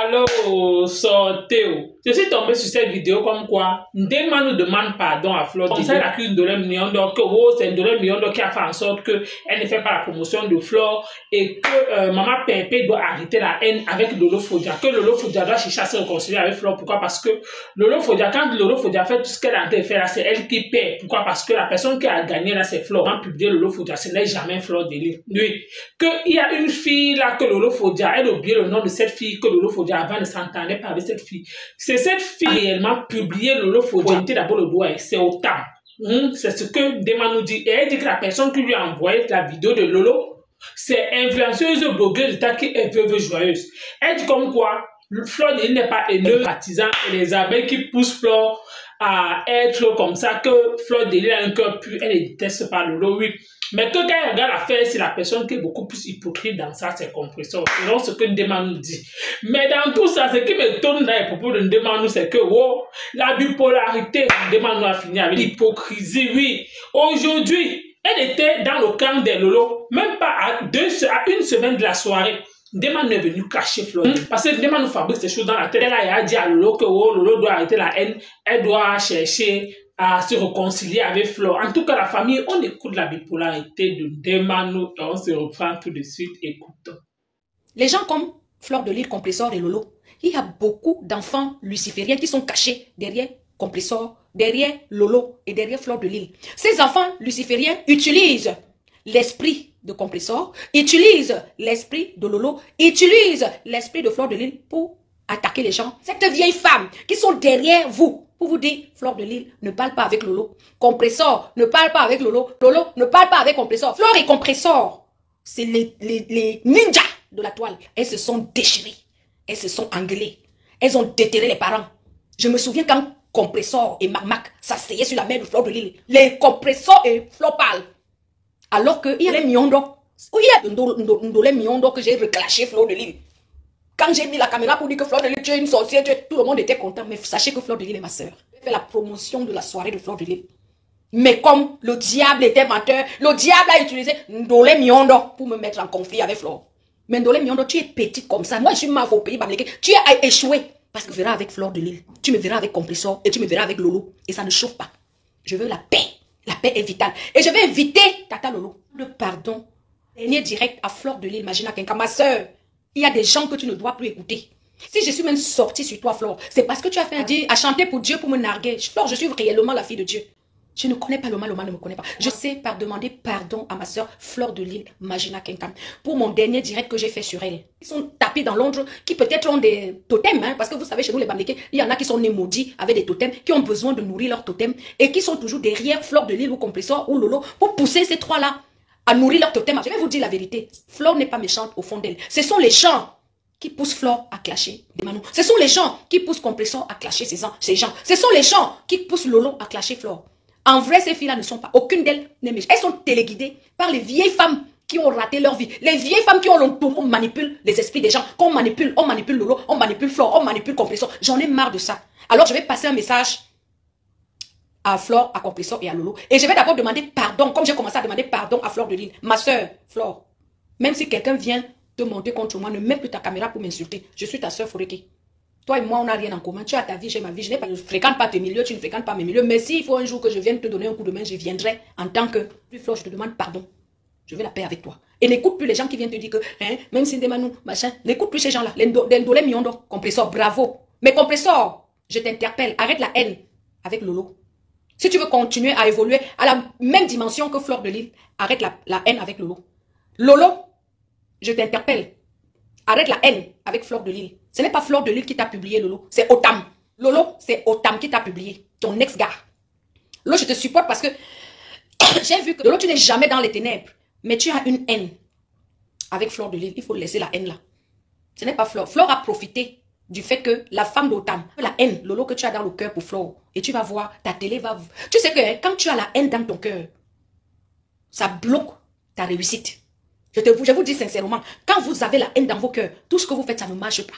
Allô, sortez. Je suis tombé sur cette vidéo comme quoi Ndema nous demande pardon à Flor. Il accuse Ndolem Miondo que c'est Ndolem Miondo qui a fait en sorte qu'elle ne fait pas la promotion de Flor et que Maman Pépé doit arrêter la haine avec Lolo Fodia. Que Lolo Fodia doit chercher à se réconcilier avec Flor. Pourquoi? Parce que Lolo Fodia, quand Lolo Fodia fait tout ce qu'elle a en train de faire là, c'est elle qui paie. Pourquoi? Parce que la personne qui a gagné là, c'est Flor. En publié Lolo Fodia, ce n'est jamais Flor de Lille. Oui. Qu'il y a une fille là que Lolo Fodia, elle a oublié le nom de cette fille que Lolo Fodia avant ne s'entendait parler de cette fille. C'est cette fille réellement publié Lolo Fodia. Pointer d'abord le doigt, c'est autant. C'est ce que Ndema nous dit. Et elle dit que la personne qui lui a envoyé la vidéo de Lolo, c'est influenceuse blogueuse qui est veuve joyeuse. Elle dit comme quoi Flor de Lille n'est pas haineux, partisan et les abeilles qui poussent Flor à être comme ça, que Flor de Lille a un cœur pur, elle ne déteste pas Lolo, oui. Mais que quand elle regarde l'affaire, c'est la personne qui est beaucoup plus hypocrite dans ça, c'est Compressor, selon ce que Ndema nous dit. Mais dans tout ça, ce qui me tourne dans les propos de Ndema nous, c'est que oh, la bipolarité, Ndema nous a fini avec l'hypocrisie, oui. Aujourd'hui, elle était dans le camp des Lolo, même pas à une semaine de la soirée. Ndema est venu cacher Flor. Parce que Ndema nous fabrique ces choses dans la tête. Elle a dit à Lolo que oh, Lolo doit arrêter la haine, elle doit chercher à se réconcilier avec Flor. En tout cas, la famille, on écoute la bipolarité de Ndema nous et on se reprend tout de suite. Écoutons. Les gens comme Flor de Lille, Compressor et Lolo, il y a beaucoup d'enfants lucifériens qui sont cachés derrière Compressor, derrière Lolo et derrière Flor de Lille. Ces enfants lucifériens utilisent l'esprit de Compressor, utilisent l'esprit de Lolo, utilisent l'esprit de Flor de Lille pour attaquer les gens. Cette vieille femme qui sont derrière vous, pour vous dire, Flor de Lille ne parle pas avec Lolo. Compressor ne parle pas avec Lolo. Lolo ne parle pas avec Compressor. Flor et Compressor, c'est les ninjas de la toile. Elles se sont déchirées. Elles se sont engueulées. Elles ont déterré les parents. Je me souviens quand Compressor et Mac s'asseyaient sur la mère de Flor de Lille. Les Compressor et Flor parlent. Alors qu'il y a les Miondo. Il y a Ndolem Miondo que j'ai reclaché Flor de Lille. Quand j'ai mis la caméra pour dire que Flor de Lille, tu es une sorcière, tout le monde était content. Mais sachez que Flor de Lille est ma soeur. J'ai fait la promotion de la soirée de Flor de Lille. Mais comme le diable était menteur, le diable a utilisé Ndolem Miondo pour me mettre en conflit avec Flor. Mais Ndolem Miondo, tu es petite comme ça. Moi, je suis ma au pays bamléké. Tu as échoué. Parce que tu me verras avec Flor de Lille. Tu me verras avec Compressor et tu me verras avec Lolo. Et ça ne chauffe pas. Je veux la paix. La paix est vitale. Et je vais inviter Tata Lolo. Le pardon. Dernier direct à Flor de Lille, Imagina Kenka, ma soeur. Il y a des gens que tu ne dois plus écouter. Si je suis même sortie sur toi, Flor, c'est parce que tu as fait à chanter pour Dieu pour me narguer. Flor, je suis réellement la fille de Dieu. Je ne connais pas le mal ne me connaît pas. Je sais par demander pardon à ma soeur Flor de Lille, Imagina Kenka, pour mon dernier direct que j'ai fait sur elle. Ils sont tapés dans Londres, qui peut-être ont des totems, hein, parce que vous savez, chez nous les Bamlékés, il y en a qui sont nés maudits avec des totems, qui ont besoin de nourrir leurs totems, et qui sont toujours derrière Flor de Lille ou Compressor ou Lolo, pour pousser ces trois-là à nourrir leur totem. Je vais vous dire la vérité. Flor n'est pas méchante au fond d'elle. Ce sont les gens qui poussent Flor à clasher des Manou. Ce sont les gens qui poussent Compressor à clasher ces gens. Ce sont les gens qui poussent Lolo à clasher Flor. En vrai, ces filles-là ne sont pas. Aucune d'elles n'est méchante. Elles sont téléguidées par les vieilles femmes qui ont raté leur vie. Les vieilles femmes qui ont l'entourage. On manipule les esprits des gens. On manipule Lolo, on manipule Flor, on manipule Compressor. J'en ai marre de ça. Alors, je vais passer un message à Flor, à Compressor et à Lolo. Et je vais d'abord demander pardon, comme j'ai commencé à demander pardon à Flor de Lille. Ma soeur, Flor, même si quelqu'un vient te monter contre moi, ne mets plus ta caméra pour m'insulter. Je suis ta soeur Foreke. Toi et moi, on n'a rien en commun. Tu as ta vie, j'ai ma vie. Je ne fréquente pas tes milieux, tu ne fréquentes pas mes milieux. Mais s'il faut un jour que je vienne te donner un coup de main, je viendrai en tant que... Puis Flor, je te demande pardon. Je veux la paix avec toi. Et n'écoute plus les gens qui viennent te dire que, hein, même si Ndema nous, machin, n'écoute plus ces gens-là. Les Ndolem Miondo, Compressor, bravo. Mais Compressor, je t'interpelle, arrête la haine avec Lolo. Si tu veux continuer à évoluer à la même dimension que Flor de Lille, arrête la haine avec Lolo. Lolo, je t'interpelle. Arrête la haine avec Flor de Lille. Ce n'est pas Flor de Lille qui t'a publié, Lolo. C'est Otam. Lolo, c'est Otam qui t'a publié. Ton ex-gars. Lolo, je te supporte parce que j'ai vu que Lolo, tu n'es jamais dans les ténèbres. Mais tu as une haine avec Flor de Lille. Il faut laisser la haine là. Ce n'est pas Flor. Flor a profité du fait que la femme d'Otam, la haine, Lolo, que tu as dans le cœur pour Flor. Et tu vas voir, ta télé va... Tu sais que hein, quand tu as la haine dans ton cœur, ça bloque ta réussite. Je vous dis sincèrement, quand vous avez la haine dans vos cœurs, tout ce que vous faites, ça ne marche pas.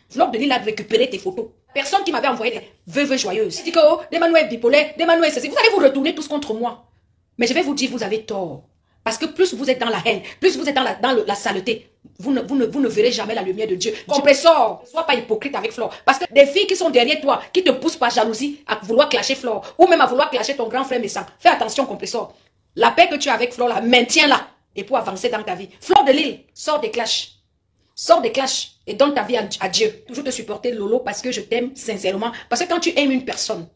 Flor de Lille a récupéré tes photos. Personne qui m'avait envoyé des veuves joyeuses. Il dit que oh, Ndema est bipolaire, Ndema est ceci. Vous allez vous retourner tous contre moi. Mais je vais vous dire, vous avez tort. Parce que plus vous êtes dans la haine, plus vous êtes dans la saleté, vous ne verrez jamais la lumière de Dieu. Compressor, ne sois pas hypocrite avec Flore. Parce que des filles qui sont derrière toi, qui te poussent par jalousie à vouloir clasher Flore, ou même à vouloir clasher ton grand frère Messang, fais attention, Compressor. La paix que tu as avec Flore, là, maintiens-la. Et pour avancer dans ta vie. Flore de Lille, sors des clashs. Sors des clashs et donne ta vie à Dieu. Toujours te supporter, Lolo, parce que je t'aime sincèrement. Parce que quand tu aimes une personne,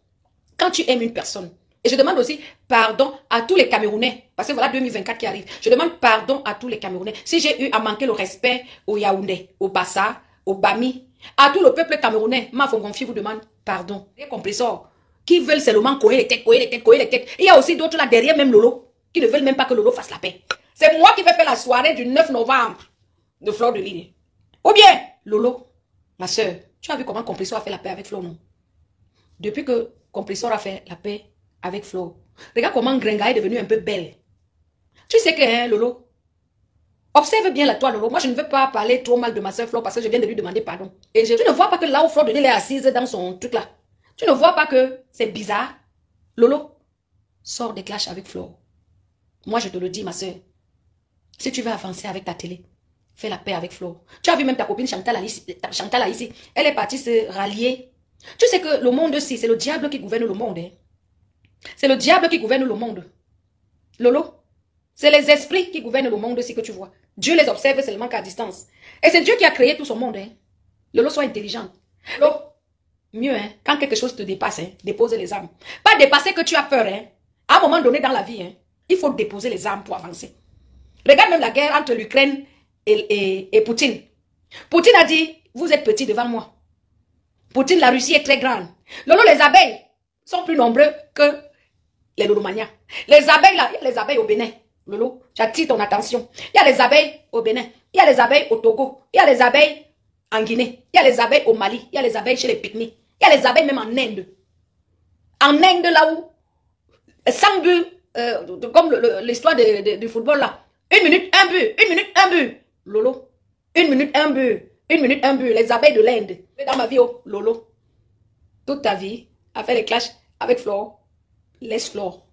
et je demande aussi pardon à tous les Camerounais, parce que voilà 2024 qui arrive. Je demande pardon à tous les Camerounais. Si j'ai eu à manquer le respect au Yaoundé, au Bassa, au Bami, à tout le peuple camerounais, ma Fongonfi vous demande pardon. Les compresseurs qui veulent seulement courir les têtes, Il y a aussi d'autres là derrière, même Lolo, qui ne veulent même pas que Lolo fasse la paix. C'est moi qui vais faire la soirée du 9 novembre de Flore de Lille. Ou bien, Lolo, ma soeur, tu as vu comment Compressor a fait la paix avec Flore, non? Depuis que Compressor a fait la paix avec Flore, regarde comment Gringa est devenue un peu belle. Tu sais que, hein, Lolo, observe bien la toi, Lolo. Moi, je ne veux pas parler trop mal de ma soeur Flore parce que je viens de lui demander pardon. Et tu ne vois pas que là où Flore de Lille est assise dans son truc là, tu ne vois pas que c'est bizarre? Lolo, sors des clashs avec Flore. Moi, je te le dis, ma soeur. Si tu veux avancer avec ta télé, fais la paix avec Flore. Tu as vu même ta copine Chantal ici. Elle est partie se rallier. Tu sais que le monde-ci, c'est le diable qui gouverne le monde. Hein? C'est le diable qui gouverne le monde. Lolo, c'est les esprits qui gouvernent le monde-ci que tu vois. Dieu les observe seulement qu'à distance. Et c'est Dieu qui a créé tout ce monde. Hein? Lolo, sois intelligent. Lolo, mieux, hein, quand quelque chose te dépasse, hein, dépose les armes. Pas dépasser que tu as peur. Hein? À un moment donné dans la vie, hein, il faut déposer les armes pour avancer. Regarde même la guerre entre l'Ukraine et Poutine. Poutine a dit, vous êtes petit devant moi. Poutine, la Russie est très grande. Lolo, les abeilles sont plus nombreux que les lolomanias. Les abeilles là, il y a les abeilles au Bénin. Lolo, j'attire ton attention. Il y a les abeilles au Bénin. Il y a les abeilles au Togo. Il y a les abeilles en Guinée. Il y a les abeilles au Mali. Il y a les abeilles chez les Pygmies. Il y a les abeilles même en Inde. En Inde là où, sans but, comme l'histoire du football là. 1 minute, 1 but. 1 minute, 1 but. Lolo. 1 minute, 1 but. 1 minute, 1 but. Les abeilles de l'Inde. Dans ma vie, oh, Lolo. Toute ta vie, à faire les clashs avec Flore. Laisse Flore.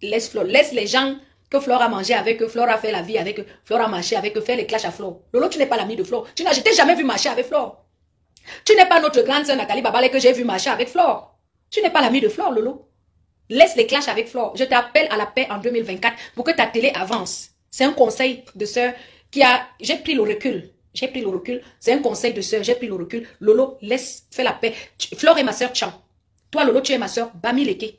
Laisse Flore. Laisse les gens que Flore a mangé avec eux. Flore a fait la vie avec eux. Flore a marché avec eux. Faire les clashs à Flore. Lolo, tu n'es pas l'ami de Flore. Je t'ai jamais vu marcher avec Flore. Tu n'es pas notre grande sœur Nathalie Babale que j'ai vu marcher avec Flore. Tu n'es pas l'ami de Flore, Lolo. Laisse les clashs avec Flore. Je t'appelle à la paix en 2024 pour que ta télé avance. C'est un conseil de sœur qui a... J'ai pris le recul. J'ai pris le recul. C'est un conseil de sœur. J'ai pris le recul. Lolo, laisse, fais la paix. Flore est ma sœur Tchan. Toi, Lolo, tu es ma sœur Bami Leke.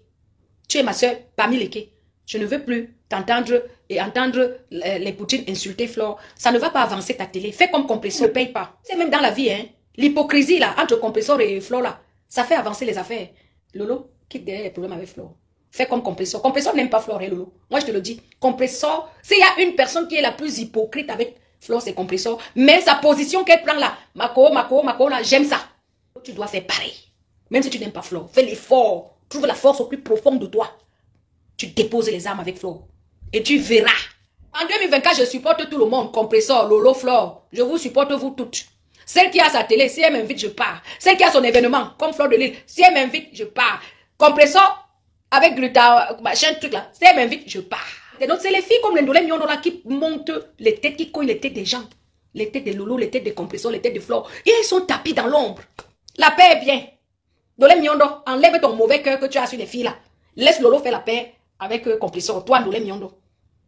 Tu es ma sœur Bami Leke. Je ne veux plus t'entendre et entendre les Poutines insulter Flore. Ça ne va pas avancer ta télé. Fais comme Compressor. Ne paye pas. C'est même dans la vie, hein. L'hypocrisie, là, entre Compressor et Flore, là, ça fait avancer les affaires. Lolo, quitte derrière les problèmes avec Flore. Fais comme Compressor. Compressor n'aime pas Flore et Lolo. Moi, je te le dis. Compressor, s'il y a une personne qui est la plus hypocrite avec Flore, c'est Compressor. Mais sa position qu'elle prend là, Mako, là, j'aime ça. Tu dois faire pareil. Même si tu n'aimes pas Flore, fais l'effort. Trouve la force au plus profond de toi. Tu déposes les armes avec Flore. Et tu verras. En 2024, je supporte tout le monde. Compressor, Lolo, Flore. Je vous supporte vous toutes. Celle qui a sa télé, si elle m'invite, je pars. Celle qui a son événement, comme Flore de Lille, si elle m'invite, je pars. Compressor, avec Gluta, machin, truc là. Si elle m'invite, je pars. C'est les filles comme les Ndolé Miondo là qui montent les têtes, qui cognent les têtes des gens. Les têtes de Lolo, les têtes de Compressor, les têtes de Flore. Et ils sont tapis dans l'ombre. La paix est bien. Ndolé Miondo, enlève ton mauvais cœur que tu as sur les filles là. Laisse Lolo faire la paix avec Compressor. Toi, Ndolé Miondo.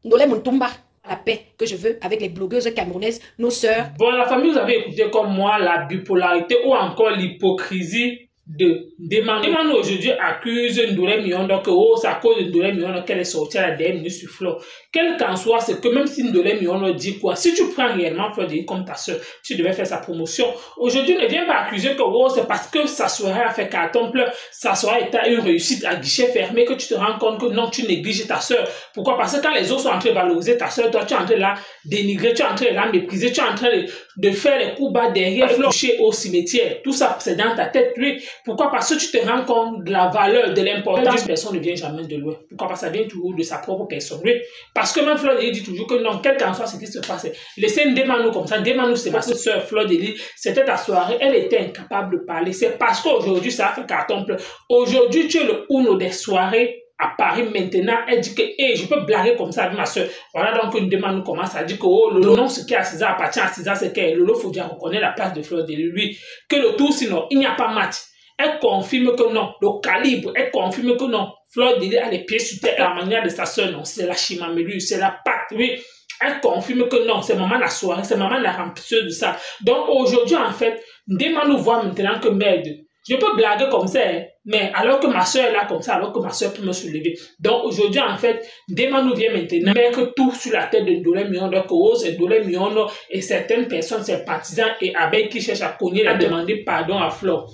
Ndolé Muntumba. La paix que je veux avec les blogueuses camerounaises, nos sœurs. Bon, la famille, vous avez écouté comme moi la bipolarité ou encore l'hypocrisie de Demano. Demano aujourd'hui accuse Ndolé Miondo que c'est à cause de Ndolé Miondo qu'elle est sortie à la dernière minute sur Flore. Quel qu'en soit, c'est que même si Ndolé Miondo dit quoi, si tu prends réellement Flore de Lille comme ta soeur, tu devais faire sa promotion. Aujourd'hui, ne viens pas accuser que c'est parce que sa soirée a fait carton plein, sa soirée était une réussite à guichet fermé que tu te rends compte que non, tu négliges ta soeur. Pourquoi? Parce que quand les autres sont en train de valoriser ta soeur, toi tu es en train de la dénigrer, tu es en train de la mépriser, tu es en train de faire les coups bas derrière Flore, coucher au cimetière. Tout ça, c'est dans ta tête, lui. Pourquoi? Parce que tu te rends compte de la valeur, de l'importance. Personne ne vient jamais de loin. Pourquoi? Parce que ça vient toujours de sa propre personne. Oui. Parce que même Flore de Lille dit toujours que non, quel qu'en soit ce qui se passe, laissez Demano comme ça. Demano, c'est ma soeur Flore de Lille. C'était ta soirée. Elle était incapable de parler. C'est parce qu'aujourd'hui, ça a fait carton plein. Aujourd'hui, tu es le uno des soirées à Paris maintenant. Elle dit que hey, je peux blaguer comme ça avec ma soeur. Voilà donc une demande commence à dire que oh, le nom ce qui est à César appartient à César, c'est que Lolo Fodia reconnaît la place de Fleur de Lys. Lui, que le tour sinon, il n'y a pas match. Elle confirme que non, le calibre, elle confirme que non. Fleur de Lys a les pieds sur terre, la manière de sa soeur, non, c'est la chimamelu, c'est la pâte, oui. Elle confirme que non, c'est maman la soirée, c'est maman la remplisseuse de ça. Donc aujourd'hui, en fait, Ndema nous voit maintenant que merde. Je peux blaguer comme ça, hein, mais alors que ma soeur est là comme ça, alors que ma soeur peut me soulever. Donc aujourd'hui, en fait, Ndema nous vient maintenant mettre tout sur la tête de Ndolé Miondo, que oh, c'est Ndolé Miondo et certaines personnes, ses partisans et abeilles qui cherchent à cogner, à demander pardon à Fleur.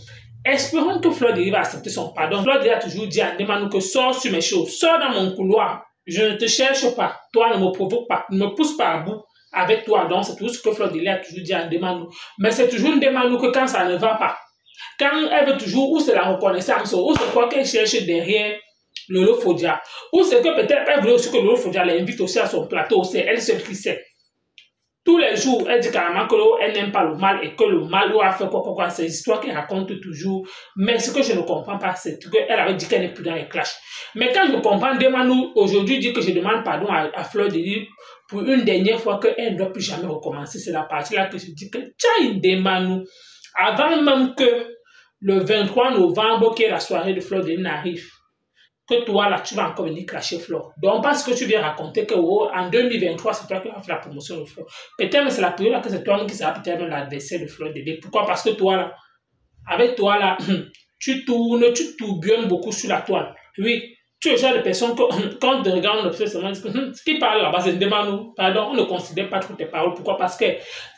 Espérons que Fleur de Lys va accepter son pardon. Fleur de Lys a toujours dit à Ndema nous que sors sur mes choses, sors dans mon couloir. Je ne te cherche pas, toi ne me provoque pas, ne me pousse pas à bout avec toi. Donc c'est tout ce que Fleur de Lys a toujours dit à Ndema. Mais c'est toujours Ndema que quand ça ne va pas, quand elle veut toujours, ou c'est la reconnaissance, ou c'est quoi qu'elle cherche derrière Lolo Fodia, ou c'est que peut-être elle veut aussi que Lolo Fodia l'invite aussi à son plateau, c'est elle seule qui sait. Tous les jours, elle dit carrément qu'elle n'aime pas le mal et que le mal lui a fait quoi, c'est histoires qu'elle raconte toujours. Mais ce que je ne comprends pas, c'est qu'elle avait dit qu'elle n'est plus dans les clashs. Mais quand je comprends, Ndemanou aujourd'hui dit que je demande pardon à Fleur de Lys pour une dernière fois qu'elle ne doit plus jamais recommencer. C'est la partie là que je dis que tiens, Ndemanou, avant même que le 23 novembre, qui est la soirée de Fleur de Lys, n'arrive, que toi, là, tu vas encore venir cracher Fleur. Donc, parce que tu viens raconter que oh, en 2023, c'est toi qui vas faire la promotion de Fleur. Peut-être c'est la période que c'est toi qui sera peut-être l'adversaire de Fleur de Lys. Pourquoi? Parce que toi, là, avec toi, là, tu tourbillonnes beaucoup sur la toile. Oui, tu es le genre de personne que quand on te regarde, on observe seulement, ce qui parle là-bas, c'est Ndemanou. Pardon, on ne considère pas trop tes paroles. Pourquoi? Parce que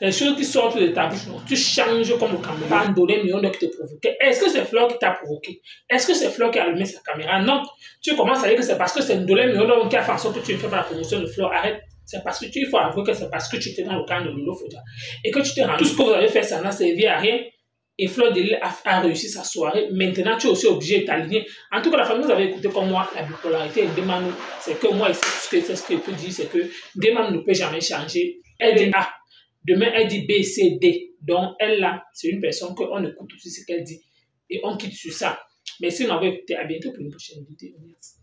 les choses qui sortent de ta bouche, tu changes comme le caméra, Ndolé Miondo qui te provoque. Est-ce que c'est Fleur qui t'a provoqué? Est-ce que c'est Fleur qui a allumé sa caméra? Non. Tu commences à dire que c'est parce que c'est Ndolé Miondo qui a fait en sorte que tu ne fais pas la promotion de Fleur. Arrête. C'est parce que il faut avouer que c'est parce que tu étais dans le camp de Lolo Fodia. Et que tu t'es rendu. Tout ce que vous avez fait, ça n'a servi à rien. Et Fleur de Lys a réussi sa soirée. Maintenant, tu es aussi obligé de t'aligner. En tout cas, la famille, vous avez écouté comme moi, la bipolarité de Ndemanou, c'est que moi, c'est ce que je peux dire, c'est que Ndemanou ne peut jamais changer. Elle dit A. Demain, elle dit B, C, D. Donc, elle, là, c'est une personne qu'on écoute aussi ce qu'elle dit. Et on quitte sur ça. Merci de m'avoir écouté. À bientôt pour une prochaine vidéo. Merci.